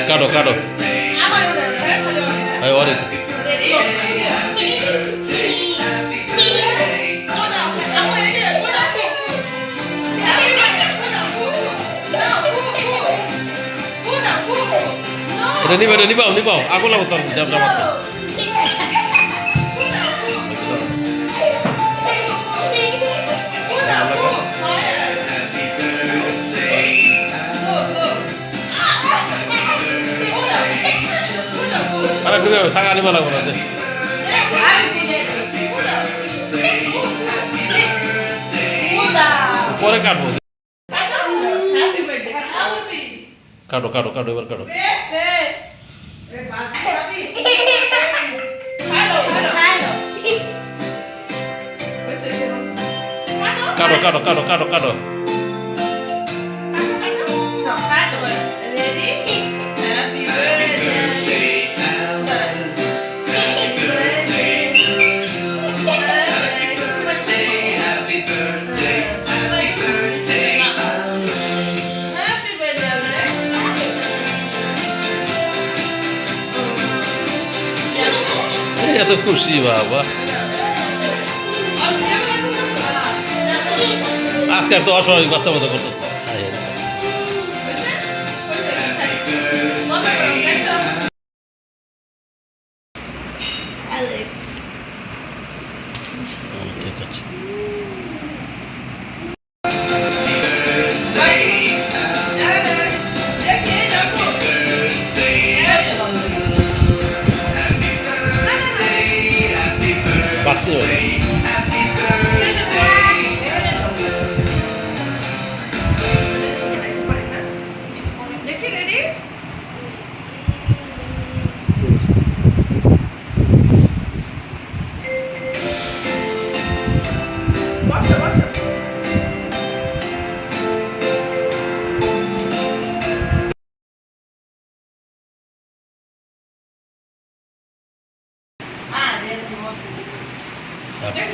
কাটো কাটো অরে এটা নিবাও আগুন লাগো তোর জামাতে আরে ডুবে থাকা নিবা লাগবো না পরে কাটবো কাটো এবার কাটো কাটো এত খুশি বাবা আজকে এত অস্বাভাবিক বাচ্চা মতো করতেছে ঠিক আছে বাড়তে হবে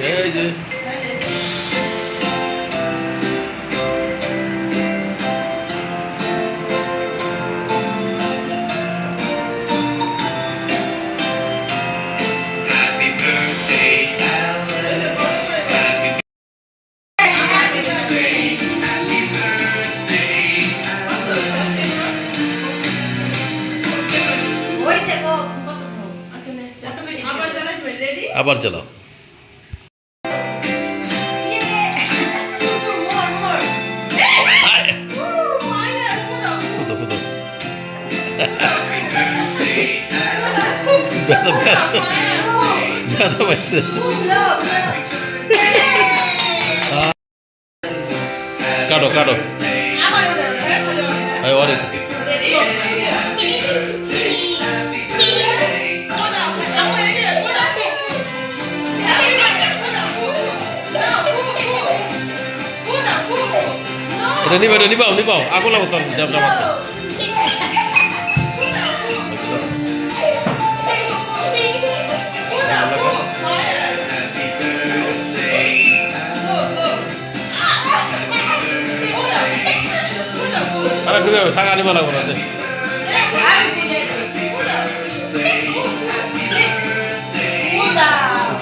এই যে আবার জ্বালাও ব্যথা পাইছে কাটো অরে এটা নিবাও আগুন লাগো তোর জামাতে আরে ডুবে থাকা নিবা লাগবো না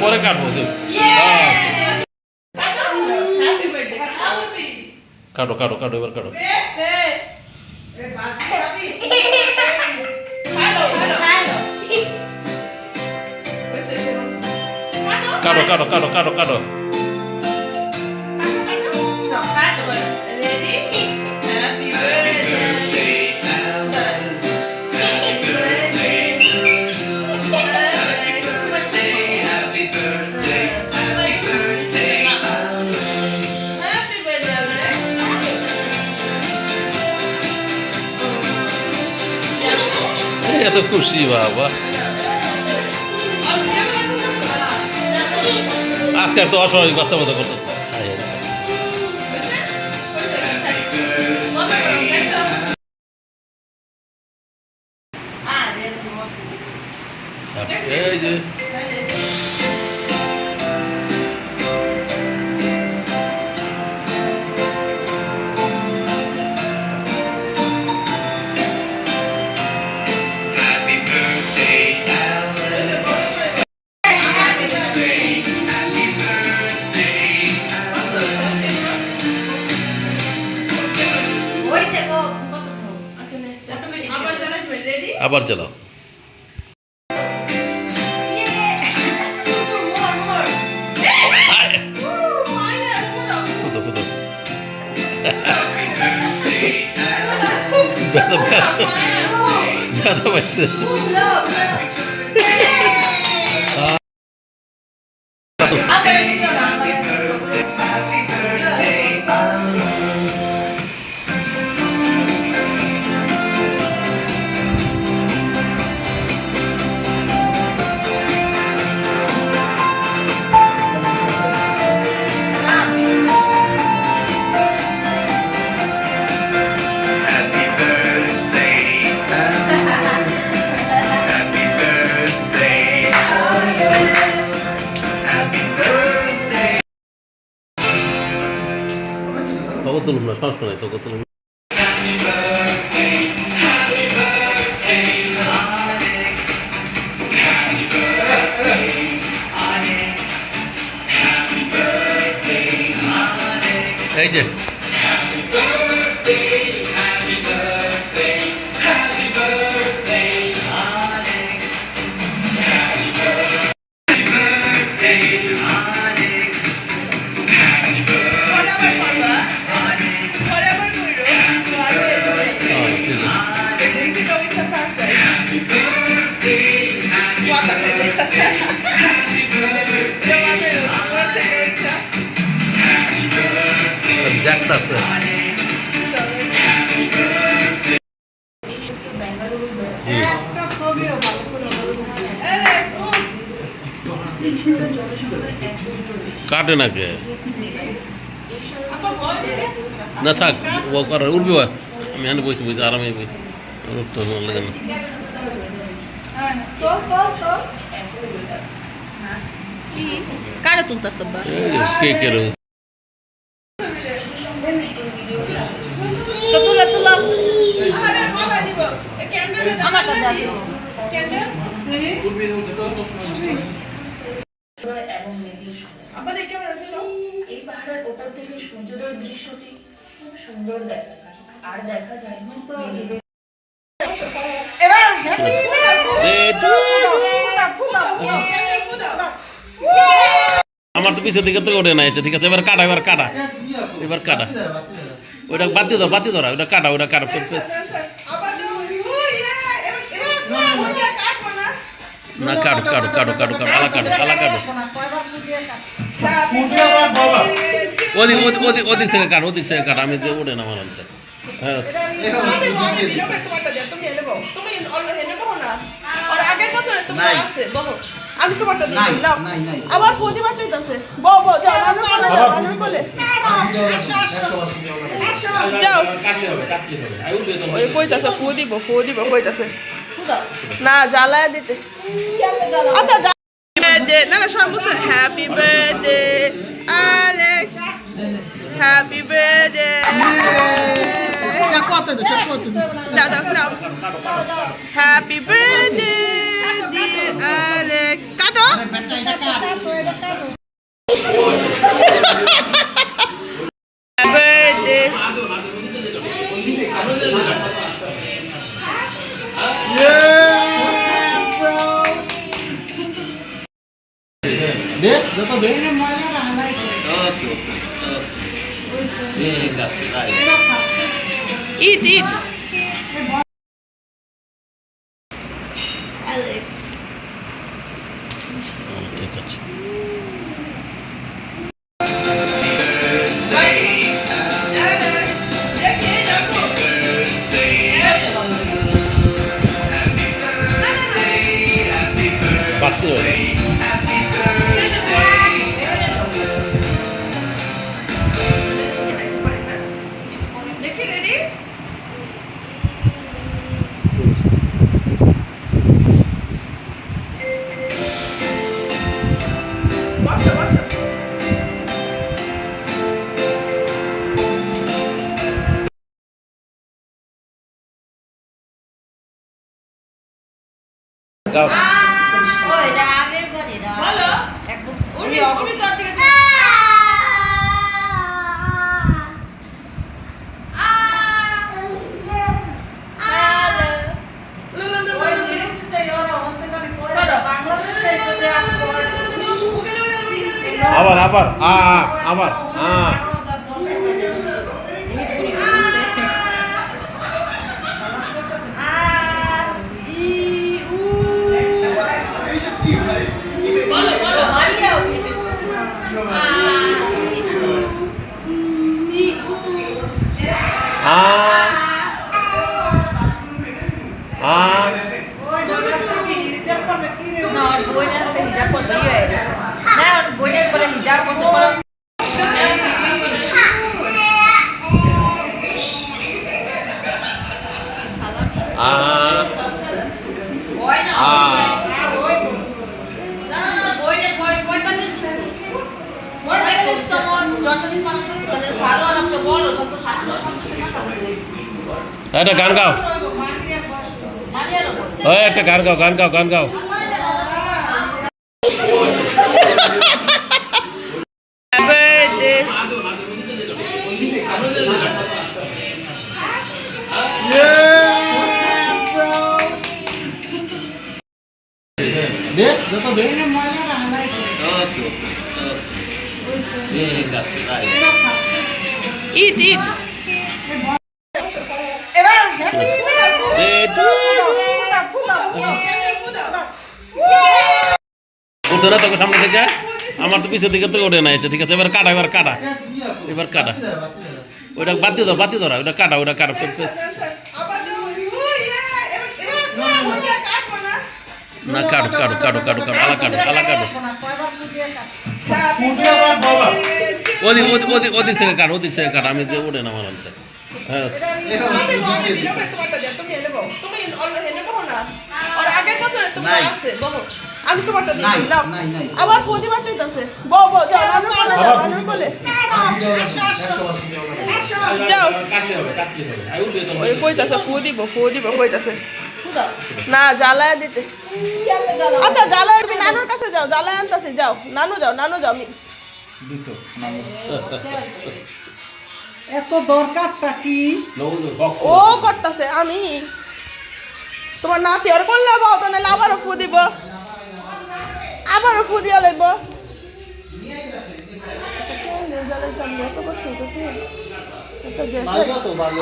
পরে কাটবো কাটো এবার কাটো কাটো এত খুশি বাবা আজকে এত অস্বাভাবিক বাচ্চা মতো করতেছে এই যে আবার জ্বালাও। আয়, কুদো, কুদো। ব্যথা, ব্যথা, ব্যথা পাইছে। তোকে তুলুম না, সমস্যা নাই, তোকে তুলুম। এই যে দেখতেছে কাটে না কে না থাক ও করার উঠবি আমি এনে বসে বসে আরামে বই উঠতে লাগে না কারে তুলতাছ বা কে কে রে তো তুলা তুলা আরে ভালো দিব এই ক্যামেরাটা আমার দাদা এবং মেঘের সময় আমাদের ক্যামেরা ছিল এই পাহাড়ের ওপর থেকে সূর্যোদয়ের দৃশ্যটি খুব সুন্দর দেখা যায় আর দেখা যায় মেঘের এবার হ্যাপি আমার তো পিছের দিকে তো ওঠে না ঠিক আছে এবার কাটা এবার কাটা এবার কাটা ওইটা বাদ দিয়ে দাও বাদ দিয়ে দাও ওটা কাটা ওটা কাটা আবার এবার কাটবো না না কাটো কাটো কাটো কাটো কাটো আলা কাটো আলা কাটো ওদিক ওদিক ওদিক ওদিক থেকে কাটো ওদিক থেকে কাটো আমি যে ওঠে না আমার অন্তে হ্যাঁ আমি তোমারটা দিই নাও আবার ফোদি বাচ্চাইতাছে বউ বউ যাও রাজু বলে যাও ওই কইতাছে ফু দিব কইতাছে না জ্বালায় দিতে আচ্ছা বার্থডে না না সব কিছু happy birthday Alex happy birthday দাও হ্যাপি বার্থডে ডিয়ার অ্যালেক্স কাটো বার্থডে দেখ যত দেখ ওকে ওকে ঠিক আছে রাইট ইট অ্যালেক্স ঠিক আছে বাকি দেখি রেডি বসো গাও ওই এটা আগের বাড়ি না বলো এক বছর উনি তার দিকে আবার আবার আবার একটা গান গাও, একটা গান গাও, গান গাও, গান গাও। ইট ইট এবার হ্যাপি উঠছে না তোকে সামনে থেকে, আমার তো পিছের দিকে তো ওঠে না এসে, ঠিক আছে এবার কাটা, এবার কাটা, এবার কাটা, ওইটা বাতি দাও, বাতি ধরা, ওইটা কাটা, ওইটা কাটা। না কাটো কাটো কাটো কাটো কাটো, আলা কাটো, আলা কাটো, ওদিক ওদিক ওদিক থেকে কাটো, ওদিক থেকে কাটো, আমি যে ওঠে না আমার অন্তে। হ্যাঁ আমি তোমারটা দিই দাও, আবার ফোদি বাচ্চাইতাছে বউ বউ যাও নানু কোলে যাও, নানুর কোলে যাও। ওই কইতাছে ফু দিব কইতাছে না জ্বালায় দিতে। আচ্ছা জ্বালায় তুমি নানুর কাছে যাও, জ্বালায় আনতাছে, যাও নানু যাও, নানু যাও। আমি এত দরকারটা কি ও করতাছে, আমি তোমার নাতি আর করলে বাবা তো নাহলে আবারও ফু দিব, আবারও ফু দিয়া লাগব। এত কষ্ট হইতেছে,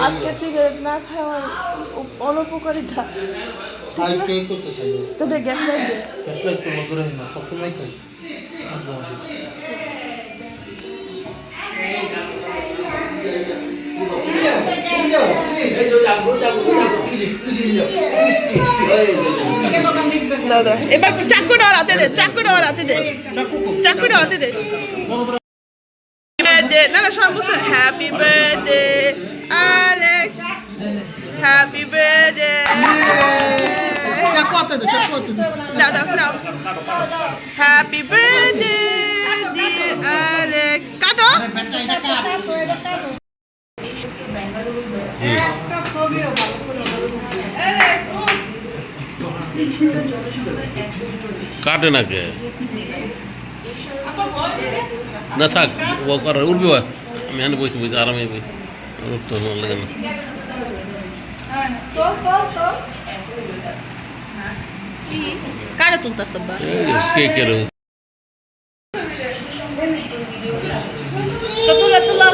আজকে সিগারেট না খাওয়ার অনুপকারিতা, তোদের গ্যাস লাগবে। দাদা এবার চাকুটা ওর হাতে দে, চাকুটা ওর হাতে দে, চাকুটা হাতে দে। না না সর্বোচ্চ happy birthday Alex, happy birthday দাদা নাও, হ্যাপি বার্থডে ডিয়ার অ্যালেক্স। কাটো একটা ছবিও ভালো করে কাটে না কে না থাক, ও কর উঠবি, আমি এখানে বসে বসে আরামে বই, উঠতে ভালো লাগে না। কারে তুলতাছ বা কে কে রে তো তুলা তুলা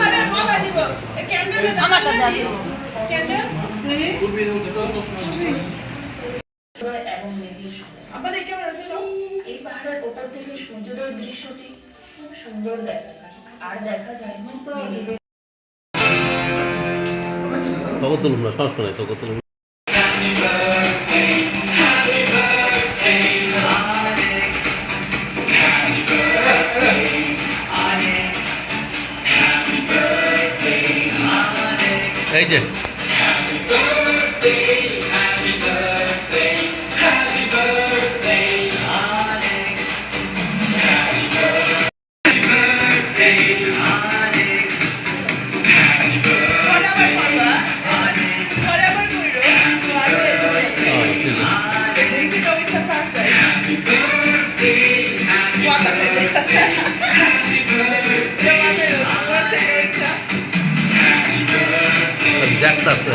আরে ফালা দিব এই ক্যান্ডেল আমারটা দাও। ক্যান্ডেল এবং মেঘের সময় আপা দেখে আমরা চলো। এই পাহাড়ের ওপর থেকে সূর্যোদয়ের দৃশ্যটি খুব সুন্দর দেখা যায়, আর দেখা যায় না মেঘের তোকে তুলুন না, সমস্যা নাই, তোকে তুলুন। এই যে দেখতেছে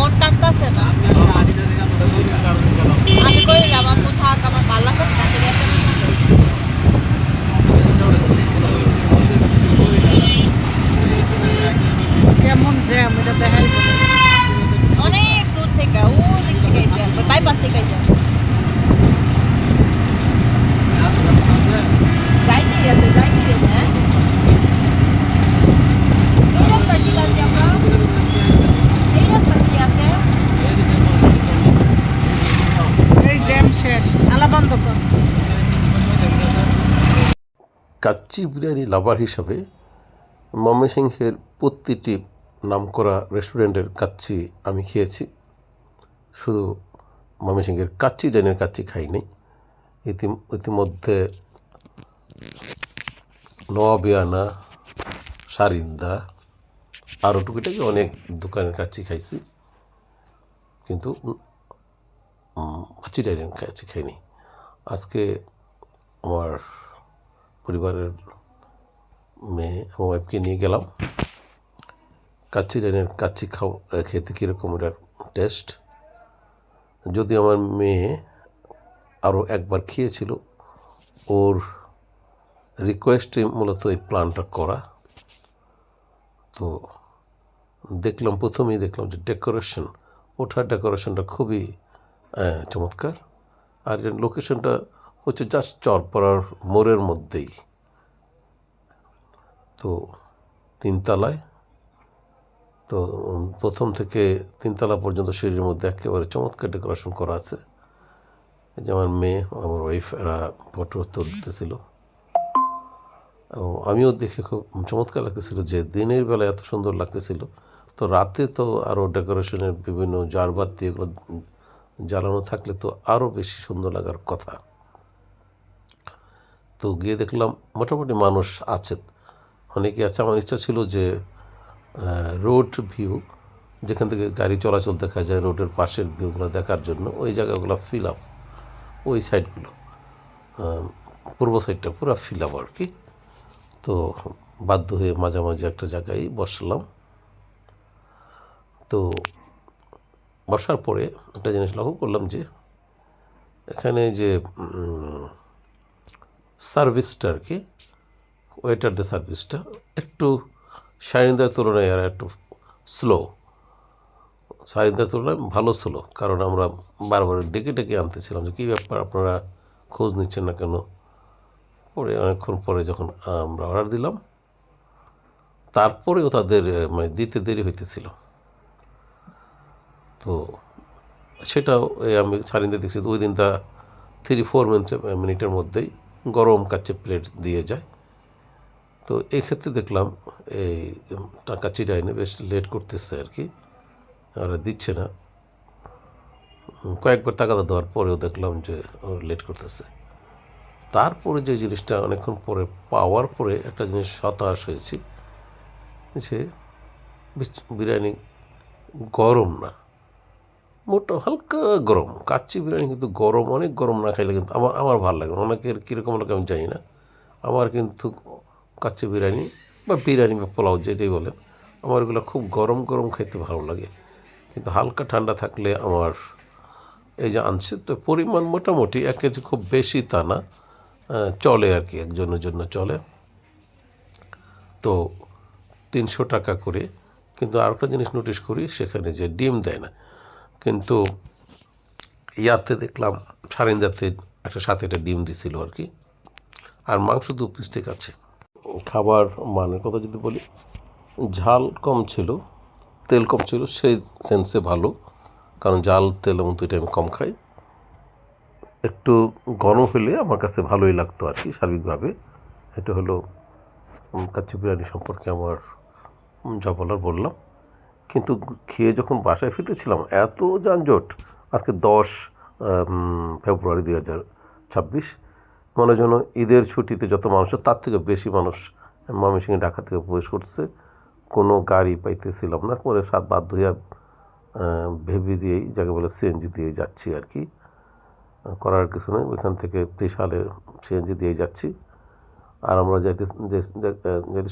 মন টানতেছে না। আমি কইলাম আমার থাক, আমার ভালো লাগতেছে না, ঠিক আছে? কেমন জ্যাম এটা দেখাই বলে। অনেক দূর থেকে, ও দিক থেকে বাইপাস থেকে যাইতে গেছে, হ্যাঁ। এই রাস্তা কি লাগছে আমরা? এই রাস্তা কি আছে? এই জ্যাম শেষ, আলা বন্ধ কর। কাচ্চি বিরিয়ানি লাভার হিসাবে ময়মনসিংহের প্রতিটি নামকরা রেস্টুরেন্টের কাচ্চি আমি খেয়েছি। শুধু ময়মনসিংহের কাচ্চি ডাইনের কাচ্চি খাইনি, ইতিমধ্যে নওয়াবিয়ানা, সারিন্দা, আরও টুকিটাকি অনেক দোকানের কাচ্চি খাইছি, কিন্তু কাচ্চি ডাইনের কাচ্চি খাইনি। আজকে আমার পরিবারের মেয়ে এবং ওয়াইফকে নিয়ে গেলাম কাচ্চি ডাইনের কাচ্চি খেতে কীরকম এটার টেস্ট। যদি আমার মেয়ে আরও একবার খেয়েছিল, ওর রিকোয়েস্টে মূলত এই প্ল্যানটা করা। তো প্রথমেই দেখলাম যে ওঠার ডেকোরেশনটা খুবই চমৎকার। আর এর লোকেশনটা হচ্ছে জাস্ট চরপাড়ার মোড়ের মধ্যেই, তো 3 তলায়। তো প্রথম থেকে 3 তলা পর্যন্ত সিঁড়ির মধ্যে একেবারে চমৎকার ডেকোরেশন করা আছে। এই যে আমার মেয়ে, আমার ওয়াইফ, এরা ফটো তুলতেছিল এবং আমিও দেখে খুব চমৎকার লাগতেছিল যে দিনের বেলা এত সুন্দর লাগতেছিল, তো রাতে তো আরও ডেকোরেশনের বিভিন্ন জারবাতি এগুলো জ্বালানো থাকলে তো আরও বেশি সুন্দর লাগার কথা। তো গিয়ে দেখলাম মোটামুটি মানুষ আছে, অনেকে আছে। আমার ইচ্ছা ছিল যে রোড ভিউ, যেখান থেকে গাড়ি চলাচল দেখা যায়, রোডের পাশের ভিউগুলো দেখার জন্য ওই জায়গাগুলো ফিল আপ, ওই সাইডগুলো পূর্ব সাইডটা পুরো ফিল আপ আর কি। তো বাধ্য হয়ে মাঝামাঝি একটা জায়গায় বসলাম। তো বসার পরে একটা জিনিস লক্ষ্য করলাম যে এখানে যে সার্ভিসটা আর কি, ওয়েটারদের সার্ভিসটা একটু সারিন্দার তুলনায় আর একটু স্লো, সারিন্দার তুলনায় ভালো স্লো। কারণ আমরা বারবার ডেকে আনতেছিলাম যে কী ব্যাপার, আপনারা খোঁজ নিচ্ছেন না কেন। পরে অনেকক্ষণ পরে যখন আমরা অর্ডার দিলাম, তারপরেও তাদের দিতে দেরি হইতেছিল। তো সেটাও আমি সারিন্দা দেখছি, ওই দিনটা 3-4 মিনিটের মধ্যেই গরম কাচ্চি প্লেট দিয়ে যায়। তো এক্ষেত্রে দেখলাম এই কাচ্চি ডাইনে বেশ লেট করতেছে আর কি, আর দিচ্ছে না। কয়েকবার তাগাদা দেওয়ার পরেও দেখলাম যে লেট করতেছে। তারপরে যে জিনিসটা অনেকক্ষণ পরে পাওয়ার পরে একটা জিনিস হতাশ হয়েছি যে বিরিয়ানি গরম না, মোটা হালকা গরম। কাচ্চি বিরিয়ানি কিন্তু গরম, অনেক গরম না খাইলে কিন্তু আমার ভালো লাগে না। অনেকের কীরকম লাগে আমি জানি না, আমার কিন্তু কাচ্চি বিরিয়ানি বা বিরিয়ানি বা পোলাও যেটাই বলেন, আমার এগুলো খুব গরম গরম খাইতে ভালো লাগে। কিন্তু হালকা ঠান্ডা থাকলে আমার এই যে আনছে, তো পরিমাণ মোটামুটি 1 কেজি, খুব বেশি তা না, চলে আর কি, একজনের জন্য চলে। তো 300 টাকা করে। কিন্তু আরেকটা জিনিস নোটিশ করি, সেখানে যে ডিম দেয় না, কিন্তু ইয়াতে দেখলাম সারিন্দাতে একটা সাথে একটা ডিম দিছিল আর কি, আর মাংস 2 পিস ঠিক আছে। খাবার মানের কথা যদি বলি, ঝাল কম ছিল, তেল কম ছিল, সেই সেন্সে ভালো, কারণ ঝাল তেল এবং দুইটা আমি কম খাই। একটু গরম হলে আমার কাছে ভালোই লাগতো আর কি সার্বিকভাবে। এটা হলো কাচ্চি বিরিয়ানি সম্পর্কে আমার যা বলার বললাম। কিন্তু খেয়ে যখন বাসায় ফিরতেছিলাম, এত যানজট। আজকে 10 ফেব্রুয়ারি 2026, মনে যেন ঈদের ছুটিতে যত মানুষ, তার থেকে বেশি মানুষ ময়মনসিংহে ঢাকা থেকে প্রবেশ করছে। কোনো গাড়ি পাইতেছিলাম না, পরে বাধ্য হইয়া ভেবি দিয়েই, যাকে বলে সিএনজি দিয়ে যাচ্ছি আর কি, করার কিছু নেই। ওইখান থেকে 3 সিএনজি দিয়ে যাচ্ছি। আর আমরা যাইতে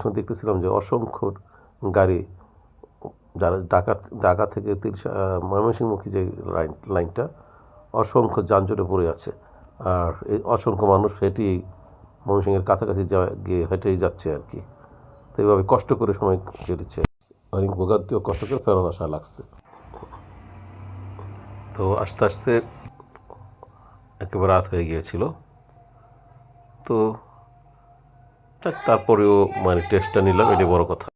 সময় দেখতেছিলাম যে অসংখ্য গাড়ি যারা ঢাকা থেকে ময়মনসিংহমুখী যে লাইনটা অসংখ্য যানজটে পড়ে আছে, আর এই অসংখ্য মানুষ হেঁটেই ময়মনসিংহের কাছাকাছি গিয়ে হেঁটেই যাচ্ছে আর কি। তো এইভাবে কষ্ট করে সময় কেটেছে, অনেক ভোগান্তি ও কষ্ট করে ফেরত আসা লাগছে। তো আস্তে আস্তে একেবারে রাত হয়ে গিয়েছিল। তো তারপরেও মানে টেস্টটা নিলাম, এটাই বড় কথা।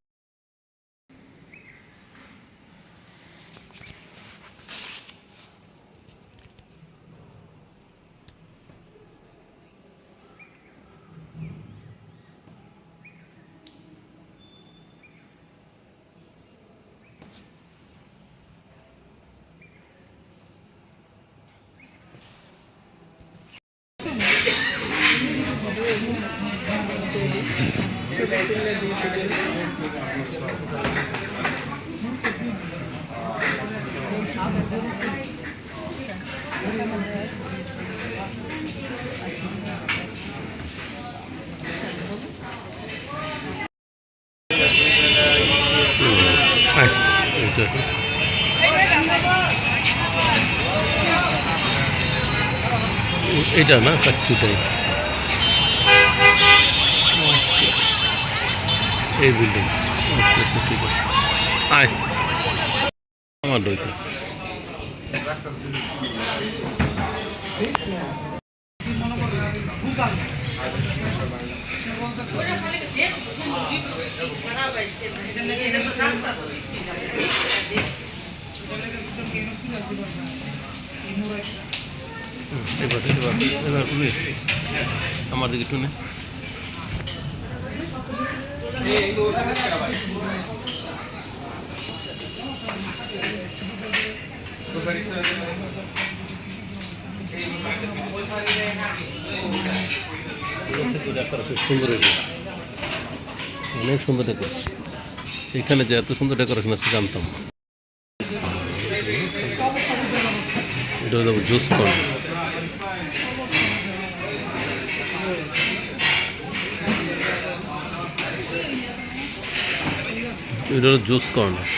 এটা না খাচ্ছি তাই এই বিল্ডিং। ঠিক আছে, আয় আমার দইতেছে। এবার আমার দিকে শুনে সুন্দর, অনেক সুন্দর ডেকোরেশন। এখানে যে এত সুন্দর ডেকোরেশন আছে জানতাম না। এটা হলো জুস কর্নার। এটা হলো জুস কর্নার।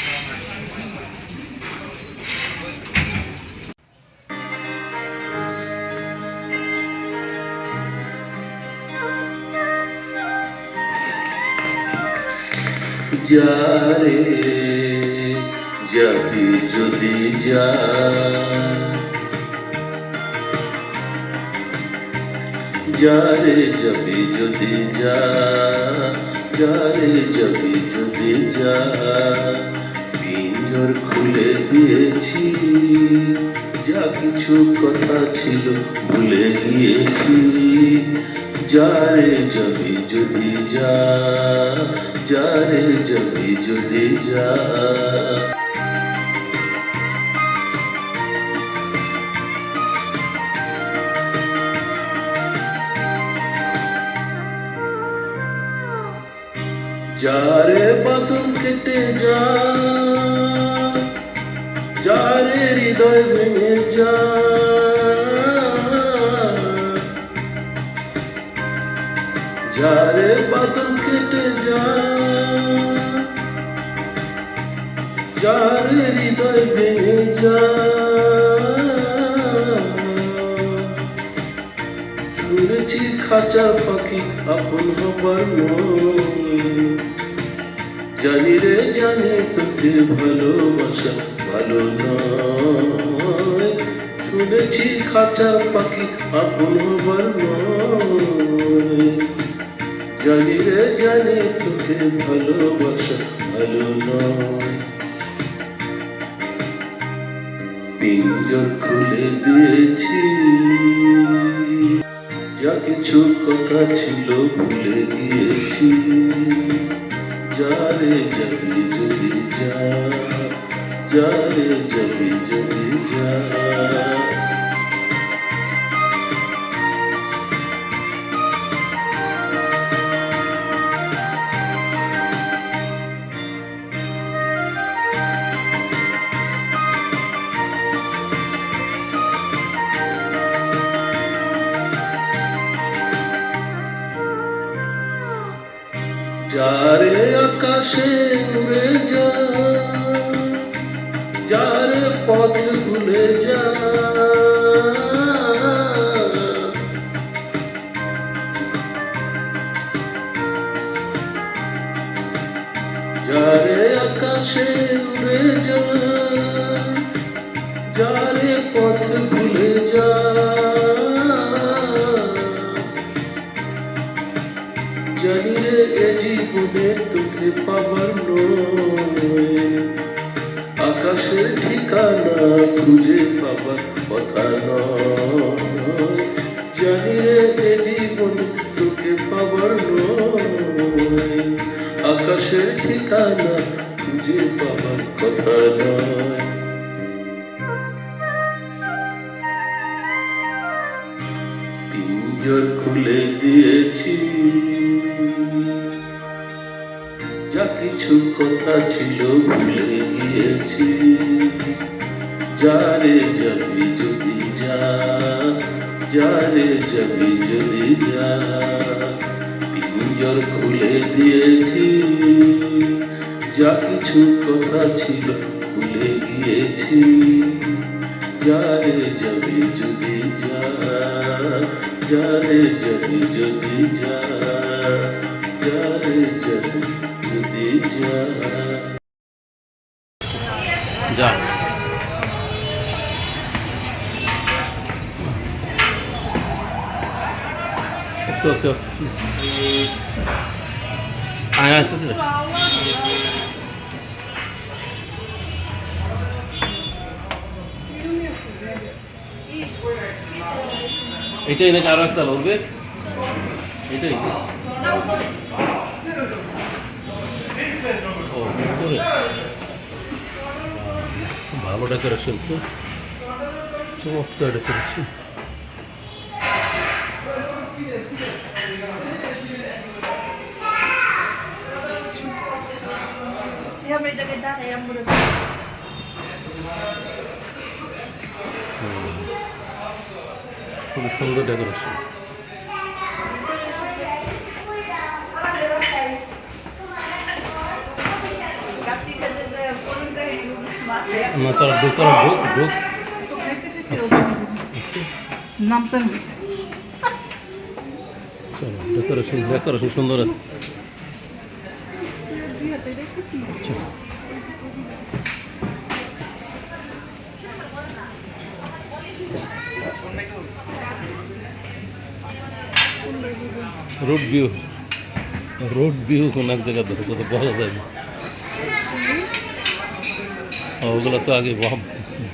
যারে যাবি যদি যা, যারে যাবি যদি যা, যারে যাবি যদি যা, পিঞ্জর খুলে দিয়েছি, যা কিছু কথা ছিল ভুলে গিয়েছি। যারে যাবি যদি যা, যারে যাবি যদি যা। যারে বাঁধন কেটে যা, যারে হৃদয় ভেঙে যা, যারে বাঁধন কেটে যা, যারে হৃদয় ভেঙে যা। শুনেছি খাঁচা পাখি আপন হবার নয়, জানি রে জানি তোকে ভালোবাসা ভালো নয়। শুনেছি খাঁচা পাখি আপন হবার নয়, জানি রে জানি তোকে ভালোবাসা ভালো নয়। পিঞ্জর খুলে দিয়েছি, যা কিছু কথা ছিল ভুলে গিয়েছি। যারে যাবি যদি যা, যারে যাবি যদি যা। যারে আকাশে উড়ে যা, পথ ভুলে যা, যারে আকাশে উড়ে যা, যারে পথ ভুলে যা, জানি রে এ জীবনে তোকে পাবার নয়, আকাশের ঠিকানা খুঁজে পাবার কথা নয়, জানি রে এ জীবনে তোকে পাবার নয়, আকাশের ঠিকানা খুঁজে পাবার কথা নয়। পিঞ্জর খুলে দিয়েছি, যা কিছু কথা ছিল ভুলে গিয়েছি, যারে যাবি যদি যা, যারে যাবি যদি যা, পিঞ্জর খুলে দিয়েছি, যা কিছু কথা ছিল ভুলে গিয়েছি, যারে যাবি যদি যা, যারে যাবি যদি যা, যারে যাবি যদি যা। যা ওকে আয় এটাই নাকি আরো একটা উঠবে, এটাই ভালো ডেকোরেশন তো, চমৎকার ডেকোরেশন। খুব সুন্দর ডেকোরেশন। না তারা ঢুক নামতে চলো, ডেকোরেশন সুন্দর আছে। রোড ভিউ কোন এক জায়গা ধরে কোথাও বোঝা যায় না, ওগুলো তো আগে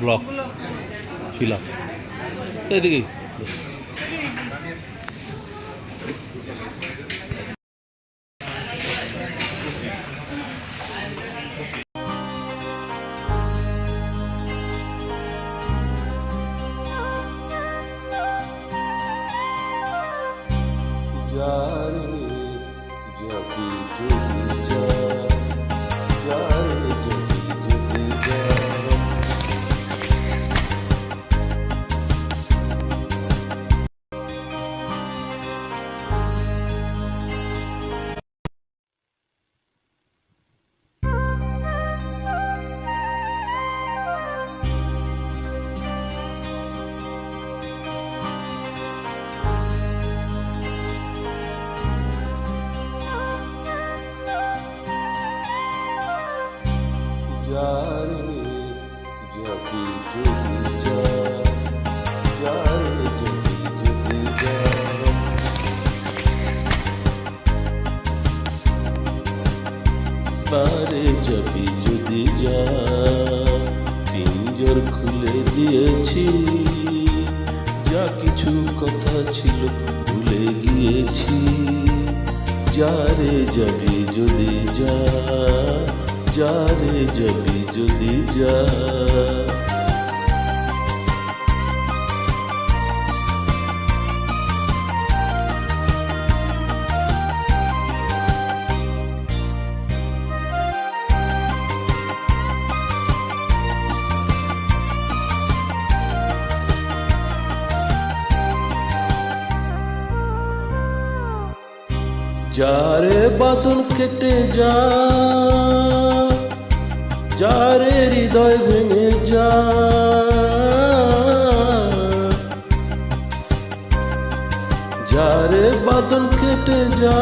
ব্লক ছিল। এদিকে যারে যাবি যদি যা, যারে যাবি যদি যা, যারে যাবি যদি যা, যারে যাবি যদি যা, তারে যাবি যদি যা, পিঞ্জর খুলে দিয়েছি, যা কিছু কথা ছিল ভুলে গিয়েছি, যারে যাবি যদি যা, যারে যাবি যদি যা। যারে বাদল কেটে যা, যারে হৃদয় ভেঙে যা, যারে বাদল কেটে যা,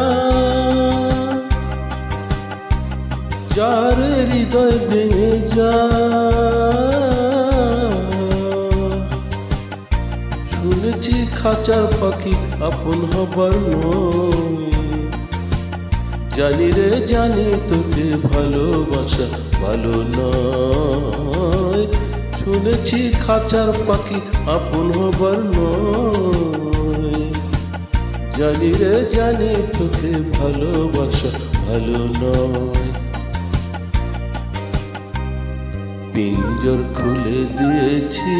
যারে হৃদয় ভেঙে যা। শুনেছি খাঁচার পাখি আপন হবার নয়, জানি রে জানি তোকে ভালোবাসা ভালো নয়। শুনেছি খাঁচার পাখি আপন হবার নয়, জানি রে জানি তোকে ভালোবাসা ভালো নয়। পিঞ্জর খুলে দিয়েছি,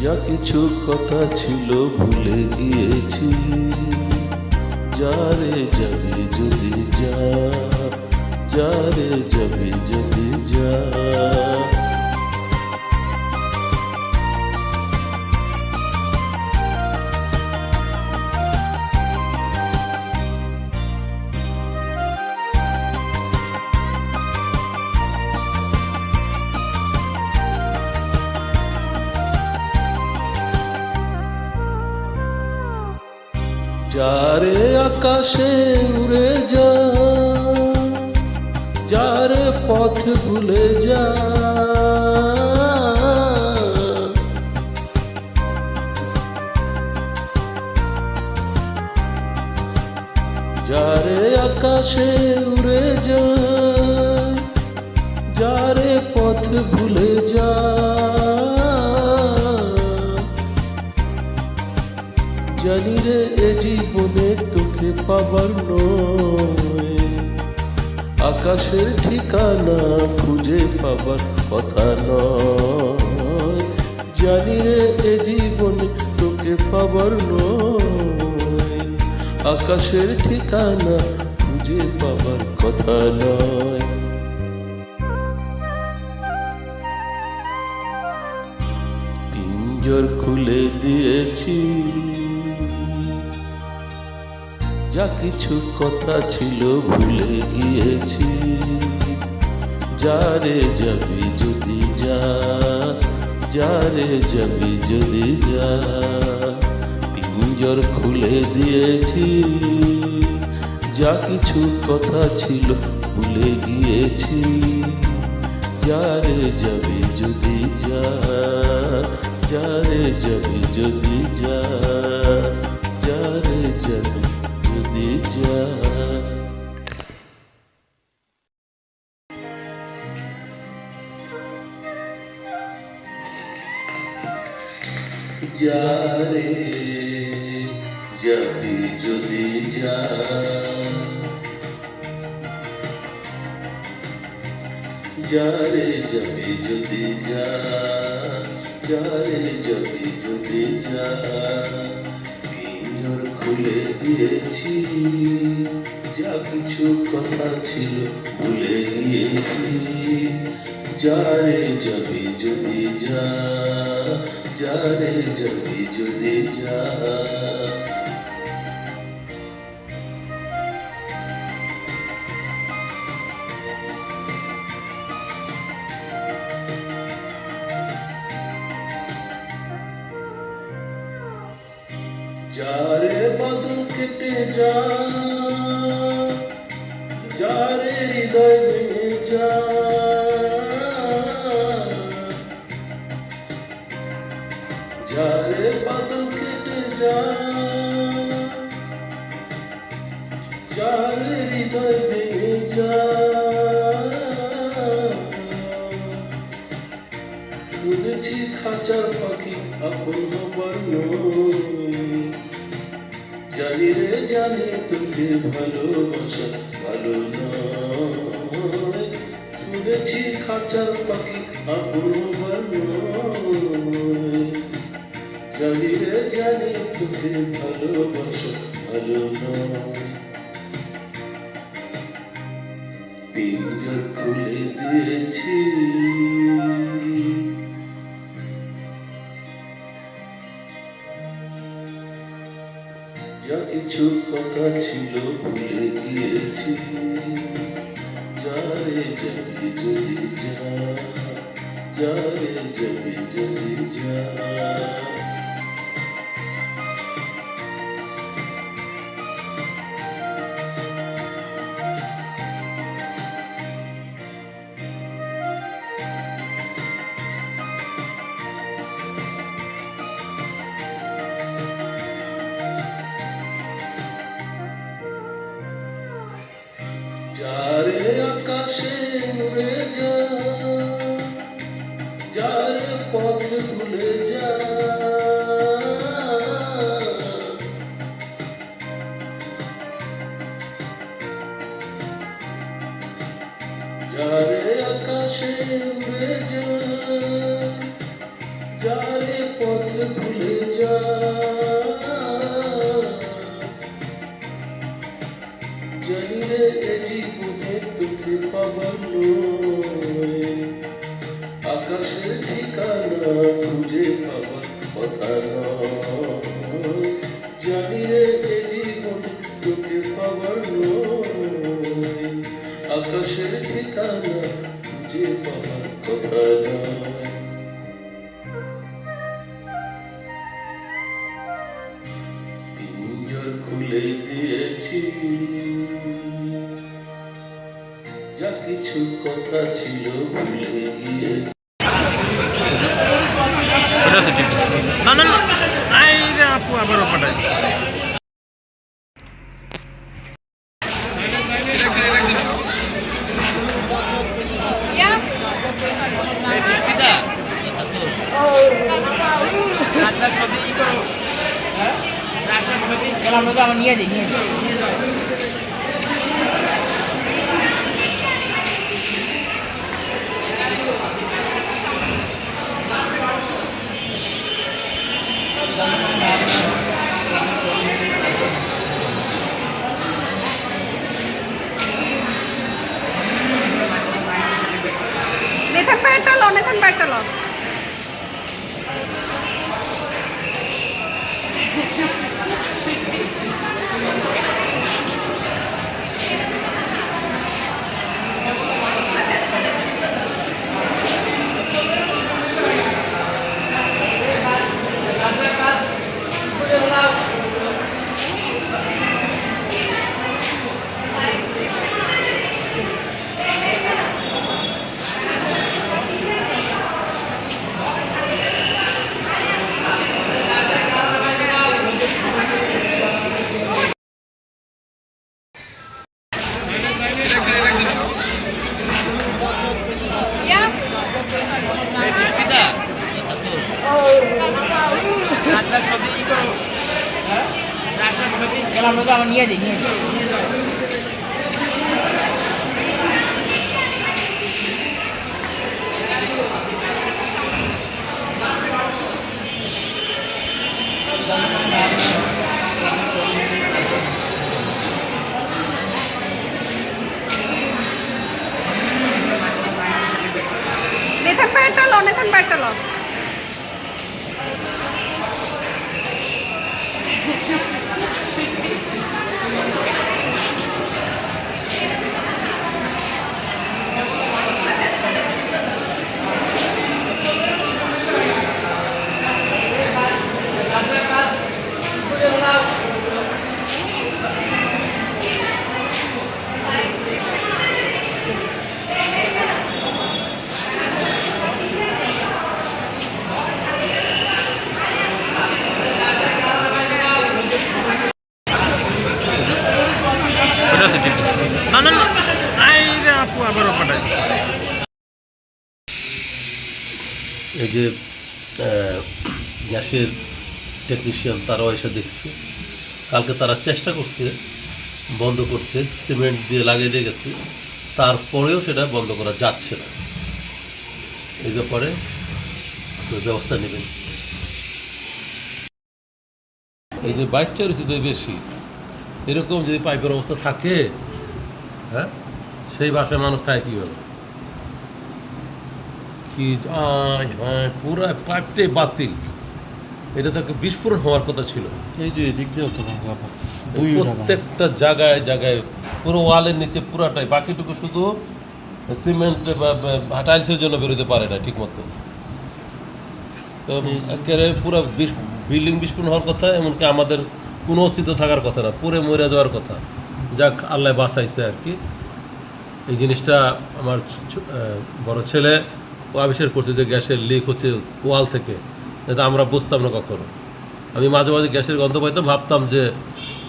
যা কিছু কথা ছিল ভুলে গিয়েছি। যারে যাবি যদি যা, যারে যাবি যদি যা। যারে আকাশে উড়ে যা, যারে পথ ভুলে যা। যারে আকাশে উড়ে যা, যারে পথ ভুলে যা। জানি রে এ জীবনে তোকে পাবার নয়, আকাশের ঠিকানা খুঁজে পাবার কথা নয়। জানি রে এ জীবনে তোকে পাবার নয়, আকাশের ঠিকানা খুঁজে পাবার কথা নয়। পিঞ্জর খুলে দিয়েছি, যা কিছু কথা ছিল ভুলে গিয়েছি। যারে যাবি যদি যা, যারে যাবি যদি যা। পিঞ্জর খুলে দিয়েছি, যা কিছু কথা ছিল ভুলে গিয়েছি। যারে যাবি যদি যা, যারে যাবি যদি যা, যারে যাবি যদি যা। যারে যাবি যদি যা, যারে যাবি যদি যা, যারে যাবি যদি যা। পিঞ্জর খুলে দিয়েছি, যা কিছু কথা ছিল ভুলে গিয়েছি। যারে যাবি যদি যা, যারে যাবি যদি যা। যারে বাদল কেটে যা, যারে হৃদয় ভেঙে যা। যারে বাদল কেটে যা, যারে হৃদয় ভেঙে যা। শুনেছি খাঁচার পাখি আপন হবার নয়, জানি রে জানি তোকে ভালোবাসা ভালো নয়। শুনেছি খাঁচার পাখি আপন হবার নয়, জানি রে জানি তোকে ভালোবাসা ভালো নয়। পিঞ্জর খুলে দিয়েছি, যা কিছু কথা ছিল ভুলে গিয়েছি, যা রে যাবি যদি যা, যা রে যাবি যদি যা। যারে আকাশে উড়ে যা, যারে পথ ভুলে যা, যারে আকাশে উড়ে যা, যারে পথ ভুলে যা। জানি রে এ জীবনে তোকে পাবার নয়, আকাশের ঠিকানা খুঁজে পাবার কথা নয়। জানি রে এ জীবনে তোকে পাবার নয়, আকাশের ঠিকানা খুঁজে পাবার কথা নয়। পিঞ্জর খুলে দিয়েছি, যা কিছু কথা ছিল ভুলে গিয়েছি। না না না, আইরে আপু আবারও পাঠাই। নেথান প্যান্টটা লো, নেথান প্যান্টটা লো। নেথান প্যান্টটা লো, নেথান প্যান্টটা লো। না না না, আইরে আপু আবারও পাঠাই। এই যে গ্যাসের টেকনিশিয়ান তারাও এসে দেখছে, কালকে তারা চেষ্টা করছে বন্ধ করতে, সিমেন্ট দিয়ে লাগিয়ে দিয়ে গেছে, তারপরেও সেটা বন্ধ করা যাচ্ছে না। এই ব্যাপারে ব্যবস্থা নেবেন। এই যে বাচ্চা রয়েছে তো বেশি, এরকম যদি পাইপের অবস্থা থাকে, হ্যাঁ, সেই বাসায় মানুষ থাকে কীভাবে? কি হ্যাঁ, পুরো পাইপটাই বাতিল। এটা তো বিস্ফোরণ হওয়ার কথা ছিল। এই যে এদিক দিয়ে প্রত্যেকটা জায়গায় জায়গায় পুরো ওয়ালের নিচে পুরাটাই, বাকিটুকু শুধু সিমেন্ট বা টাইলসের জন্য বেরোতে পারে না ঠিক মতো। তো একেবারে পুরো বিল্ডিং বিস্ফোরণ হওয়ার কথা, এমনকি আমাদের কোনো অস্তিত্ব থাকার কথা না, পুরে মরে যাওয়ার কথা। যাক আল্লাহ বাঁচাইছে আর কি। এই জিনিসটা আমার বড় ছেলে ও আবিষ্কার করছে যে গ্যাসের লিক হচ্ছে ওয়াল থেকে, এটা আমরা বুঝতাম না কখনো। আমি মাঝে মাঝে গ্যাসের গন্ধ পাইতাম, ভাবতাম যে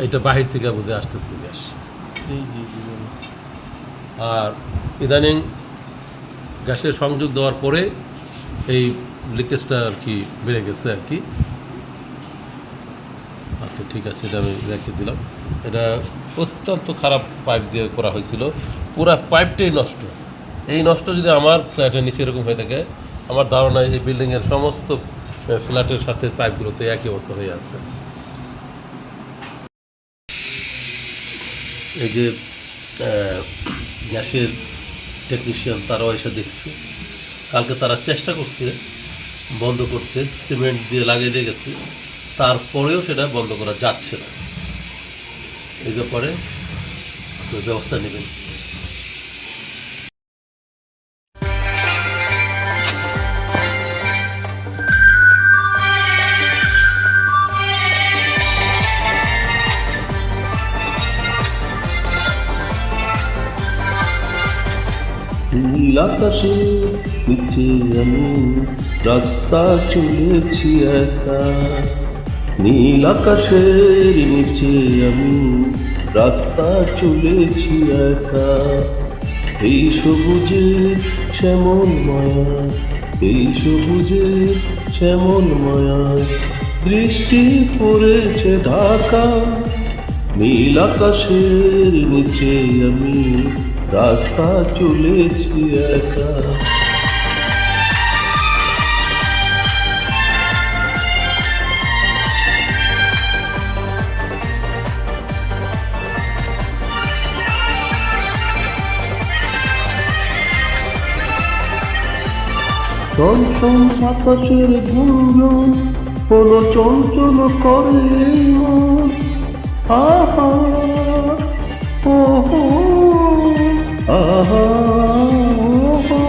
এটা বাহির থেকে বোধহয় আসতেছে গ্যাস। আর ইদানিং গ্যাসের সংযোগ দেওয়ার পরে এই লিকেজটা আর কি বেড়ে গেছে আর কি। আচ্ছা ঠিক আছে, এটা আমি রেখে দিলাম। এটা অত্যন্ত খারাপ পাইপ দিয়ে করা হয়েছিল, পুরা পাইপটাই নষ্ট। এই নষ্ট যদি আমার ফ্ল্যাটের নিচে এরকম হয়ে থাকে, আমার ধারণা এই বিল্ডিংয়ের সমস্ত ফ্ল্যাটের সাথে পাইপগুলোতে একই অবস্থা হয়ে আসছে। এই যে গ্যাসের টেকনিশিয়ান তারাও এসে দেখছে, কালকে তারা চেষ্টা করছে বন্ধ করতে, সিমেন্ট দিয়ে লাগিয়ে দিয়ে গেছে, তারপরেও সেটা বন্ধ করা যাচ্ছে না। এই ব্যাপারে ব্যবস্থা নেবেন। নীল আকাশে নিচে আমি রাস্তা চলেছি একা, নীল আকাশের নিচে আমি রাস্তা চলেছি একা। এই সবুজের শ্যামল মায়া, এই সবুজের শ্যামল মায়া, দৃষ্টি পড়েছে ঢাকা। নীল আকাশের নিচে আমি রাস্তা চলেছি একা। চঞ্চল আকাশের গুঞ্জন হলো চঞ্চল করে মন। আহা ও হো আহা ওহো।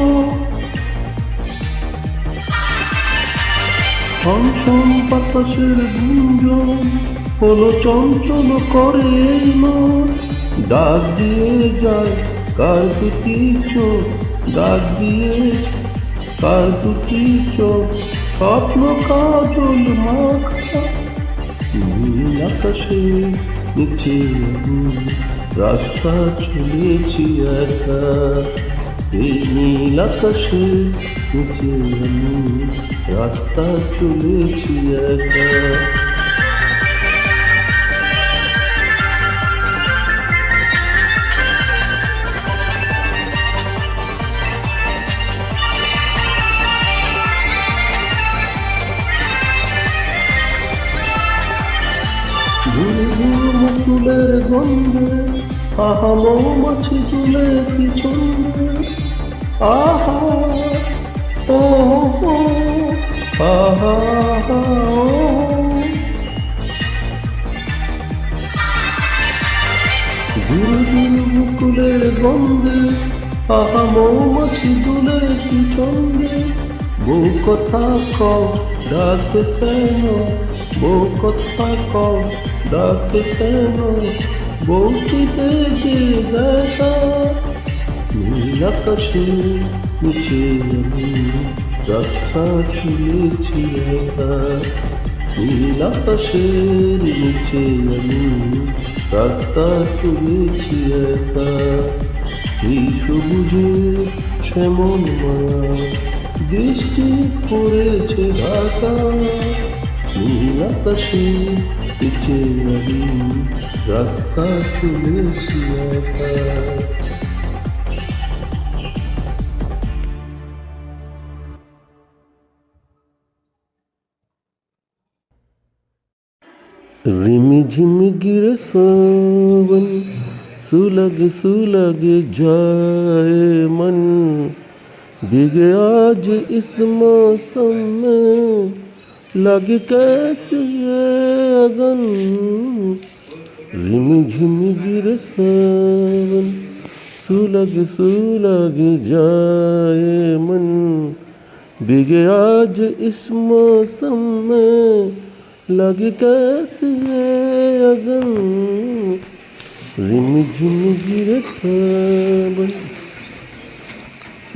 চঞ্চল বাতাসের গুঞ্জন হলো চঞ্চল করে মন। ডাক দিয়ে যায় কার দুটি চোখ, ডাক দিয়ে কার দুটি চোখ, স্বপ্ন কাজল মাখা। নীল আকাশে নিচে আমি রাস্তা চলেছি একা, এই নীল আকাশে নিচে আমি রাস্তা চলেছি একা। মুকুলের গন্ধে আহা মৌমাছি তুলে পিছনে। আহা ও হো আহা দূর দূর মুকুলের গন্ধে আহা মৌমাছি তুলে পিছনে। বউ কথা কও ডাকে কেন, বউ কথা কও ডাকে কেন, বউটি দেখে দেখা। নীল আকাশে নিচে আমি রাস্তা চলেছি একা, নীল আকাশের নিচে আমি রাস্তা চলেছি একা। এই সবুজের শ্যামল মায়া, দৃষ্টি পড়েছে ঢাকা। নীল আকাশে নিচে আমি রাস্তা চলেছি একা। रिमि झिमि गिरे सावन, सुलग सुलग जाए मन, भीगे आज इस मौसम में लगे कैसे ये अगन। रिमझिम गिरे सावन, सुलग जाए मन, भीगे आज इस मौसम में, लगे कैसे ये अगन। रिमझिम गिरे सावन,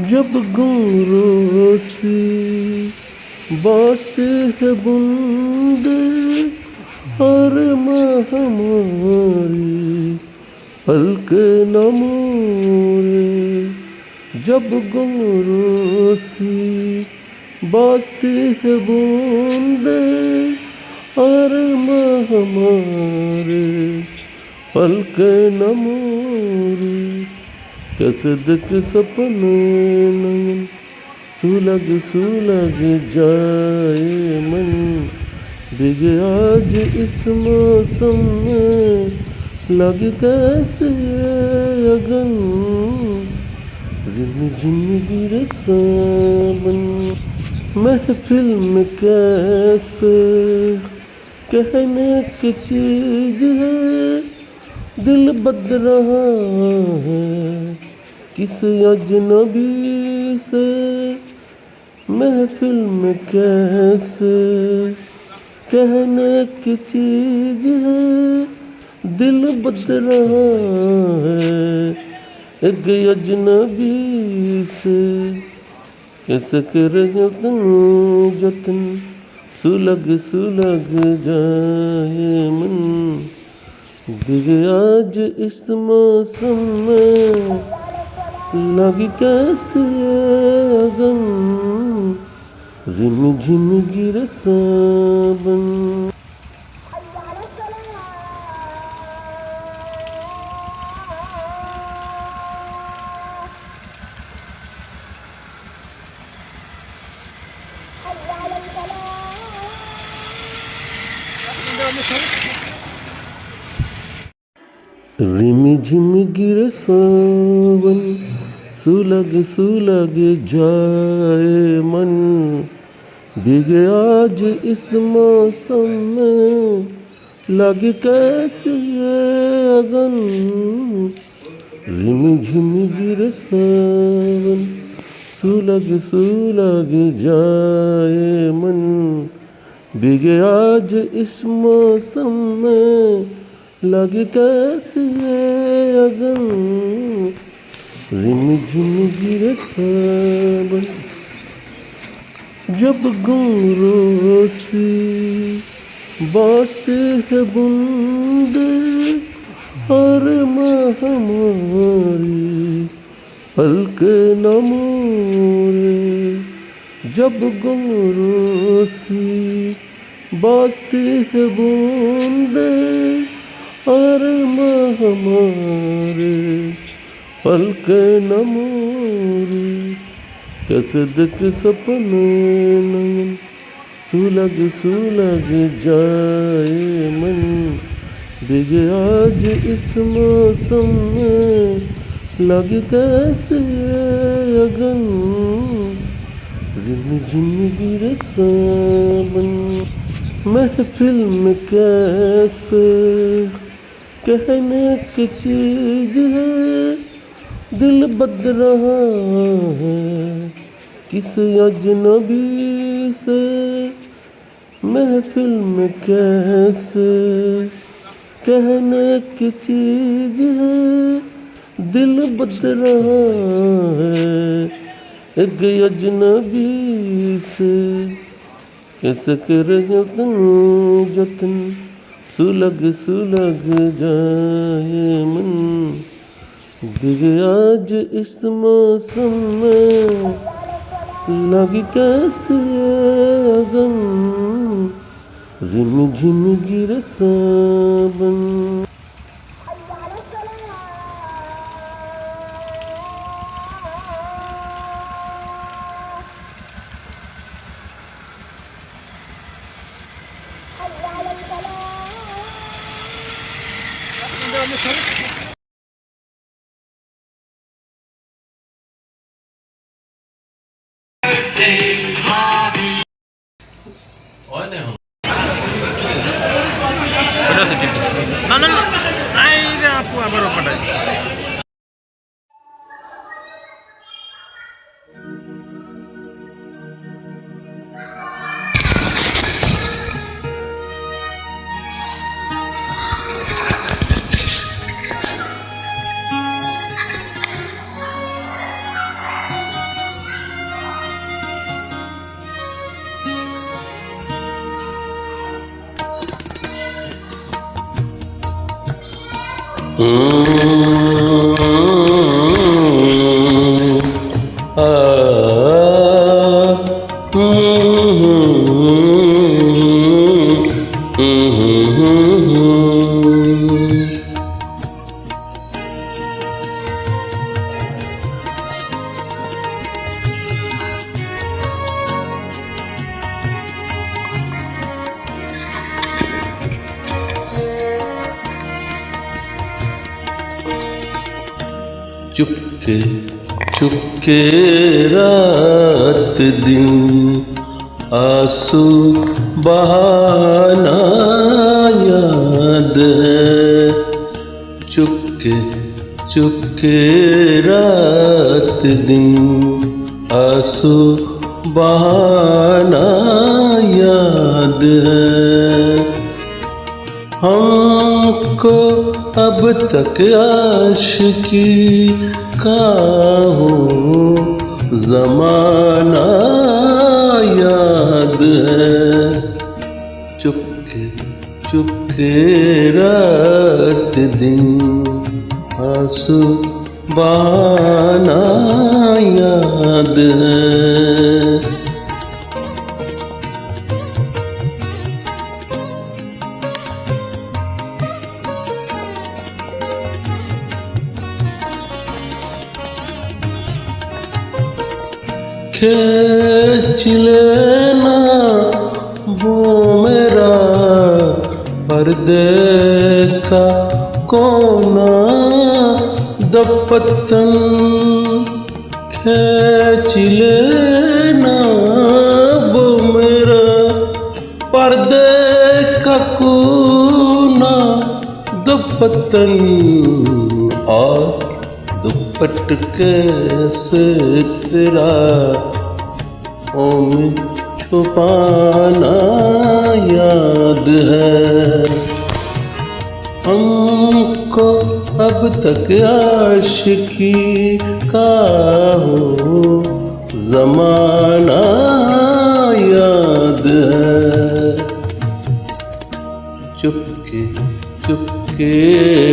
जब घुंघरू सी बाजते हैं बूंदे, हर माह हमारी हल्के न मोरे। जब घुंघरू सी बाजती है बूंदे, हर माह हमारे हल्के न मोरे। कैसे देखे सपने नयन, सुलग जाए मन, भीगे आज इस मौसम में, लगे कैसे अगन। रिमझिम गिरे सावन, महफिल में कैसे कहने की चीज है, दिल बद रहा है किस अजनबी से। महफिल में कैसे कहने की चीज है, दिल बद रहा है एक अजनबी से। कैसे करे जतन, सुलग जाए मन, भीगे आज इस मौसम में, लगी कैसे अगन। रिमझिम गिरे सावन। रिमझिम गिरे सावन, सुलग जाए मन, भीगे आज इस मौसम में, लगे कैसे ये अगन। रिमझिम गिरे सावन, सुलग जाए मन, भीगे आज इस मौसम में, लगे कैसे ये अगन। रिमझिम गिरे सावन, जब घुंघरू सी बाजते हैं बूंदे, हर माह हमारी हल्के न मोरे। जब घुंघरू सी बाजते हैं बूंदे, हर माह हमारे हल्के न मोरे। कैसे देखे सपने नयन, सुलग जाए मन, भीगे आज इस मौसम में, लगे कैसे अगन। रिमझिम गिरे सावन, महफिल में कैसे कहने की चीज है, दिल बद रहा है किस अजनबी से। महफिल में कैसे कहने की चीज है, दिल बद रहा है एक अजनबी से। कैसे करे जतन, सुलग जाए मन, भीगे आज इस मौसम में, लगी कैसे अगन। रिमझिम गिरे सावन। না না না আবারও পাঠাই। चुपके चुपके रात दिन आंसू बहाना याद है। चुपके चुपके रात दिन आंसू बहाना याद है। हमको अब तक आशिकी का हो ज़माना याद है। चुपके चुपके रात दिन आंसू बहाना याद है। खींच लेना वो मेरा पर्दे का कोना दपतन। खींच लेना वो मेरा पर्दे का कोना दपतन। और दुपट्ट कैसे तेरा में छुपाना याद है। हमको अब तक आशिकी का हो ज़माना याद है। चुपके चुपके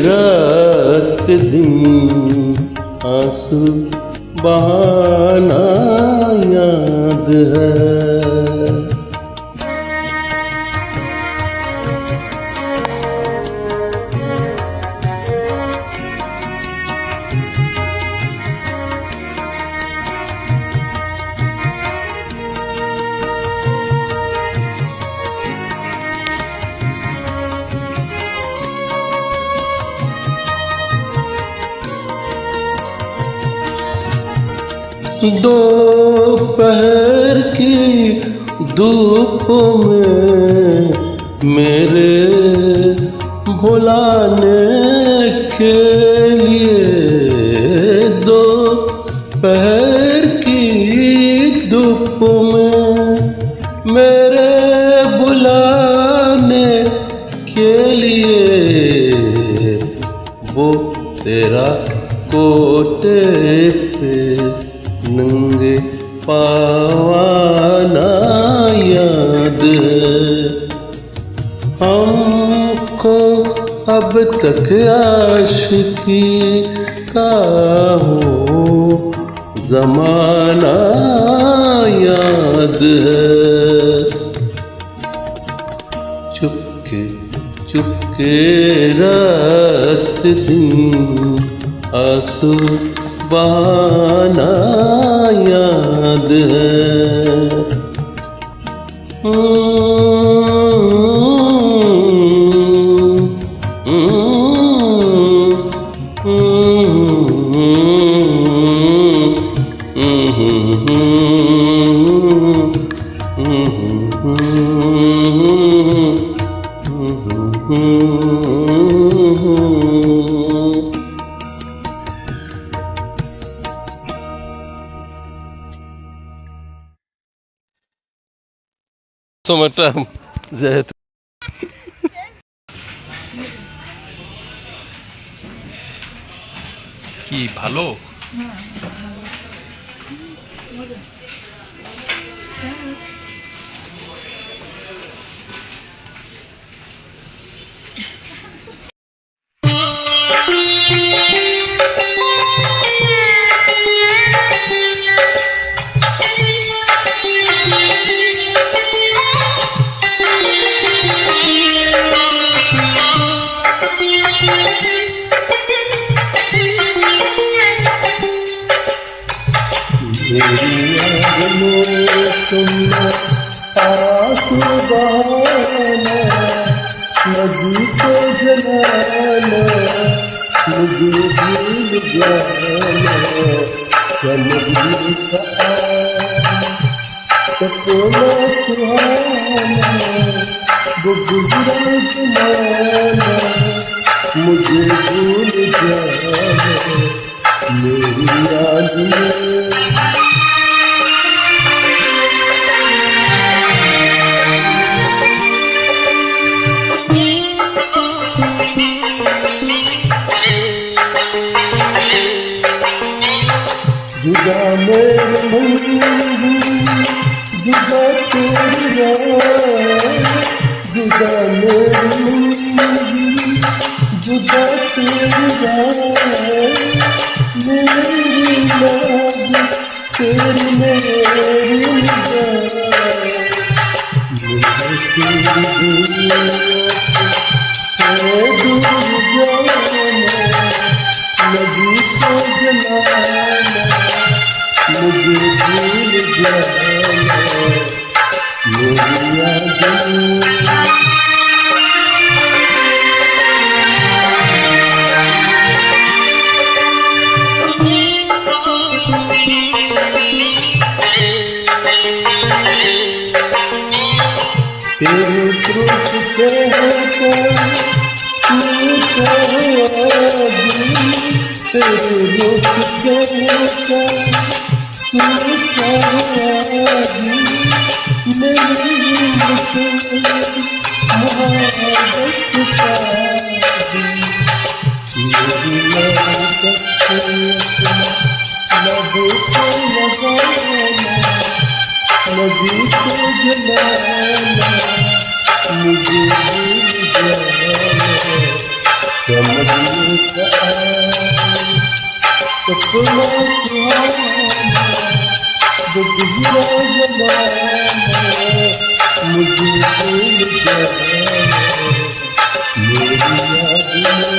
रात दिन आंसू बहाना याद है। दोपहर की धूप में मेरे भुलाने के लिए। दोपहर की धूप में मेरे बुलाने के लिए वो तेरा कोटे पे नंगे पावाना याद है। हमको अब तक आशिकी का हो ज़माना याद है। चुपके चुपके रात दिन आंसू बहाना याद है। সময়টা যেহেতু কি ভালো नदी को जलाना मुझे भूल जाना समझ का सपना सुहाना वो गुजरा जमाना मुझे भूल जाना मेरी याद में जुदा मेरे मंजिल जुदा तेरी राह जुदा मेरे मंजिल जुदा तेरी राह मेरी याद तेरी मेरी निगाह मुझे तेरी दुनिया से दूर जाना नदी को जलाना मुझे भूल जाना मेरी याद में तेरे क्रोध से होकर तेरे रुख से होकर मेरी मोहब्बत का मेरी मोहब्बत लबों को लगाना नदी को जलाना मुझे भूल जाना समझने का सपना सुहाना वो गुजरा जमाना मुझे भूल जाना मेरी याद में आशीर्वाद नदी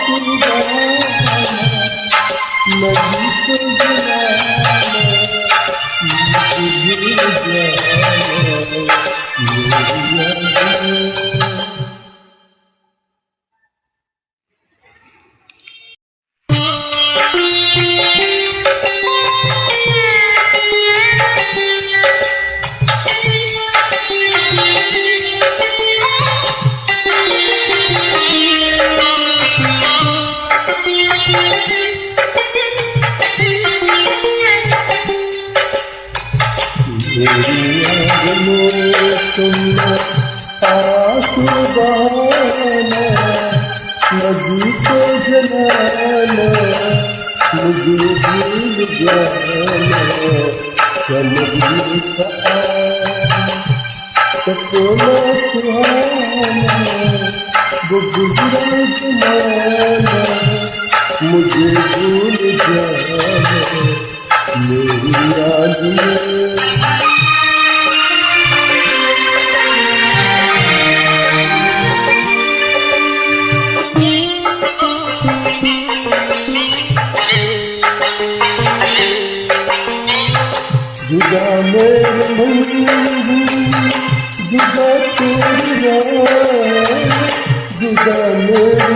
को जलाना मुझे भूल जाना मेरी याद में मेरी याद में तुमने आंसू बहाना नदी को जलाना मुझे भूल जाना समझने का सपना सुहाना वो गुजरा जमाना मुझे भूल जाना मेरी याद में जुदा मेरे मंजिल जुदा तेरी राह जुदा मेरे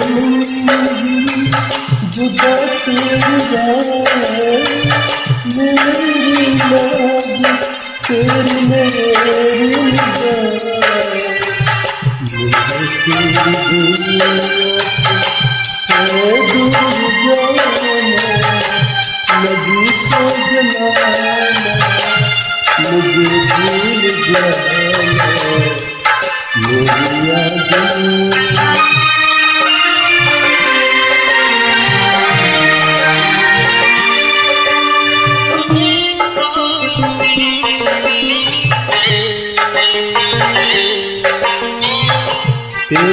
मंजिल जुदा तेरी राह मेरी याद तेरी मेरी निगाह मुझे तेरी दुनिया से दूर जाना नदी को जलाना मुझे भूल जाना मेरी यादें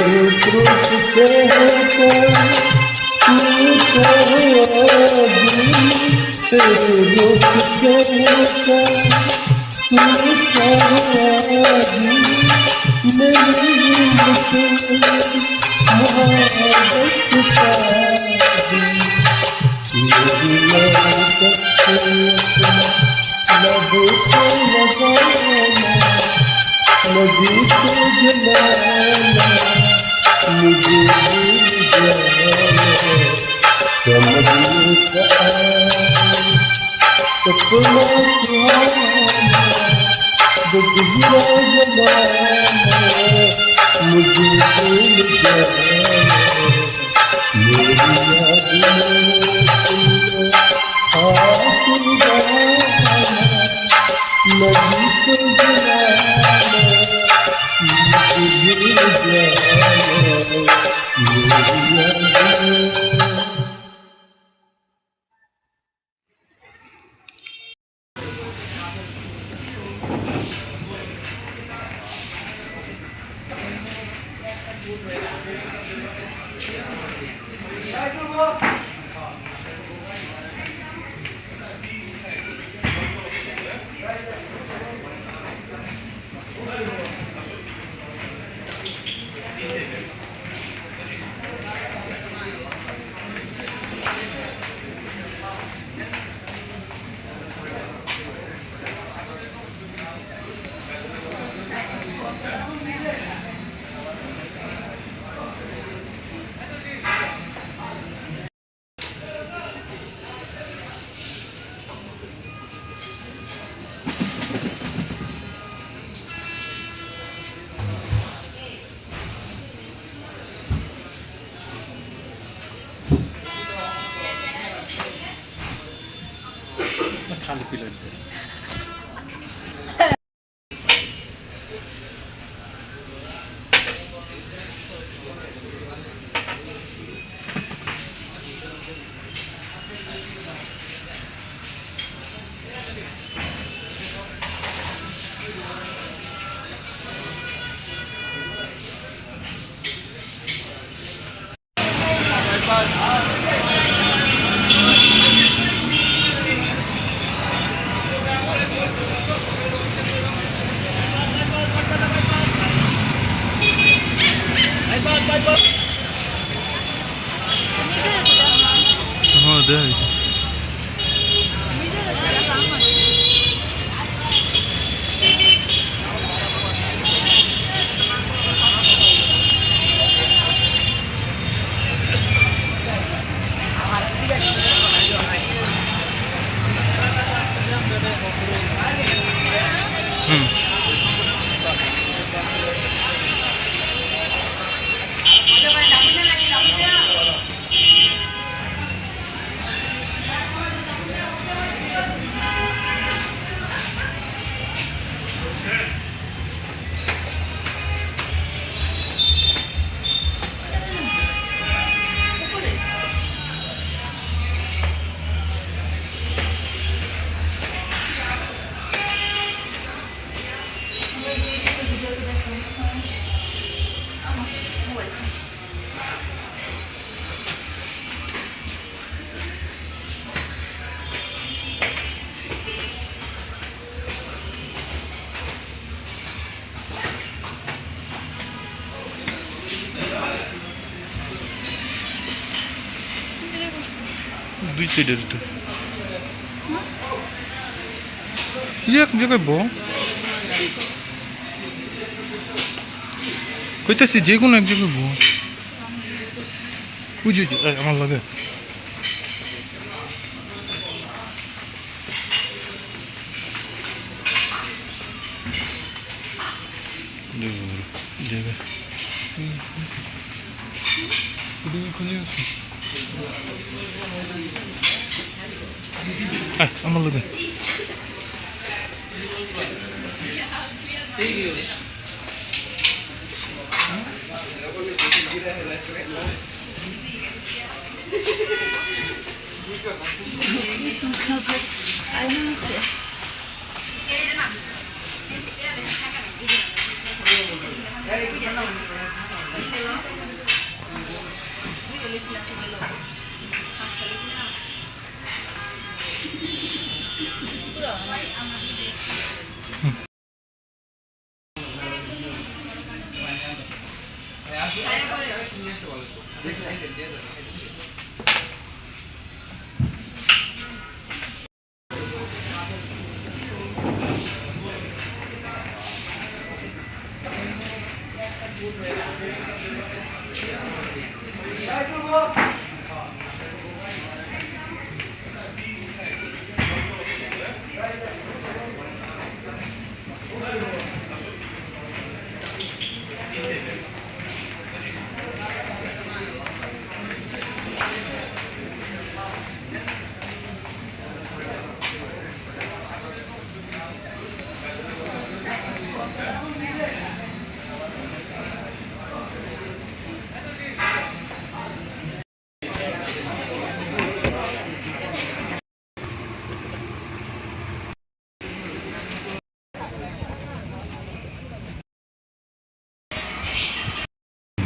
तेरे क्रोध से होकर मीठा दिल तेरे रोक से होकर मीठा दिल मेरी जिंदगी मोहब्बत का दिल मेरी मोहब्बत से लबों को लगाना नदी को जलाना मुझे भूल जाना समझने का सपना सुहाना गुजरा जमाना मुझे भूल जाना मेरी यादें नदी को जलाना मुझे भूल जाना मेरी यादें खाली पिलो हाँ दे দুই সাইডের তো এক জায়গায় বো কইতেছি যে কোনো এক জায়গায় বো বুঝি আমার লাগে জায়গা খুঁজে আছি আমার লাগে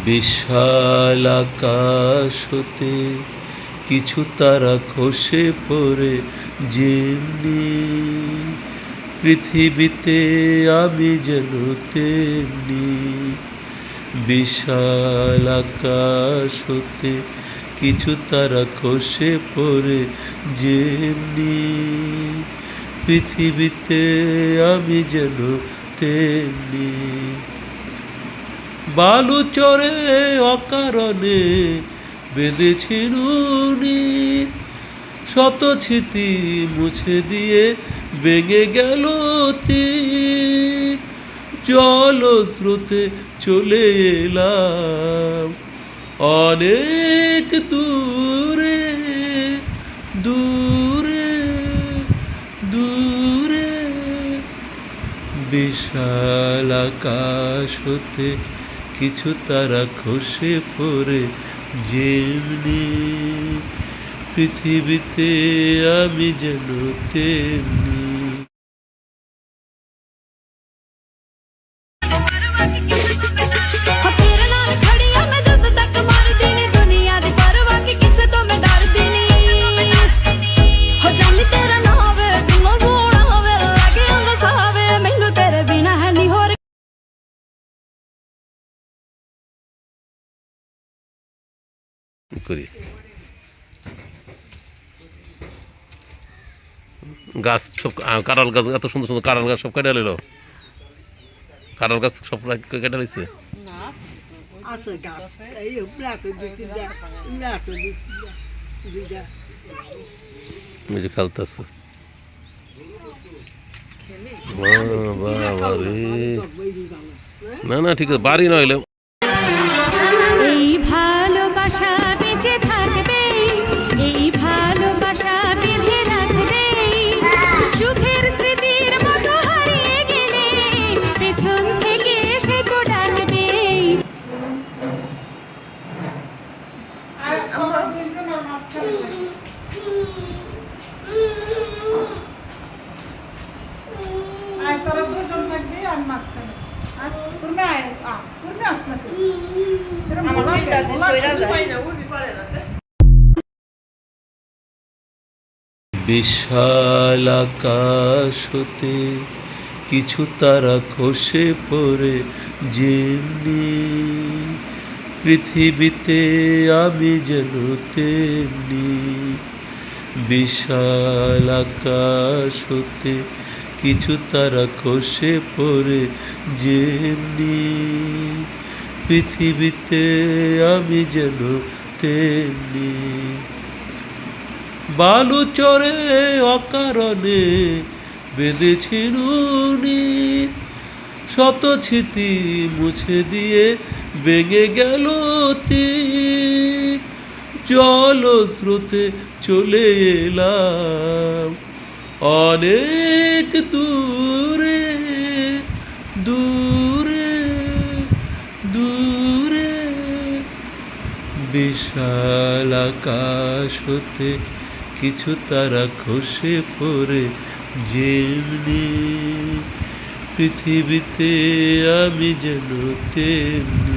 বিশাল আকাশ হতে কিছু তারা খসে পড়ে যেমনি, পৃথিবীতে আমি যেন তেমনি। বিশাল আকাশ হতে কিছু তারা খসে পড়ে যেমনি, পৃথিবীতে আমি যেন তেমনি। বালু চরে অকারণে বেঁধেছি নুনি, শত স্মৃতি মুছে দিয়ে ভেঙে গেল তীর। জল স্রোতে চলে এলাম অনেক দূরে দূরে দূরে। বিশাল আকাশ হতে কিছু তারা খসে পড়ে যেমনি, পৃথিবীতে আমি যেন তেমনি। করি গাছ সব কাঁঠাল গাছ, এত সুন্দর সুন্দর কাঁঠাল গাছ সব কেটে নিল। কাঁঠাল গাছ সব কেটে নিচ্ছে। নিজে খেলতেছে। না না ঠিক আছে, বাড়ি নইলে এই ভালোবাসা বেঁচে থাকবে, এই ভালোবাসা বেঁধে রাখবে। সুখের স্মৃতির মতো হারিয়ে গেলে পেছন থেকে সে তো ডাকবে। তোরা দুজন থাকবি আর মাঝখানে বিশাল আকাশ হতে কিছু তারা খসে পড়ে যেমনি, পৃথিবীতে আমি যেন তেমনি। বিশাল আকাশ হতে কিছু তারা খসে পড়ে যেমনি, পৃথিবীতে আমি যেন তেমনি। বালু চরে অকারণে বেঁধেছি নুনি, শত স্মৃতি মুছে দিয়ে ভেঙে গেল তীর। জল স্রোতে চলে এলাম অনেক দূরে দূরে দূরে বিশাল আকাশ হতে কিছু তারা খসে পড়ে যেমনি পৃথিবীতে আমি যেন তেমনি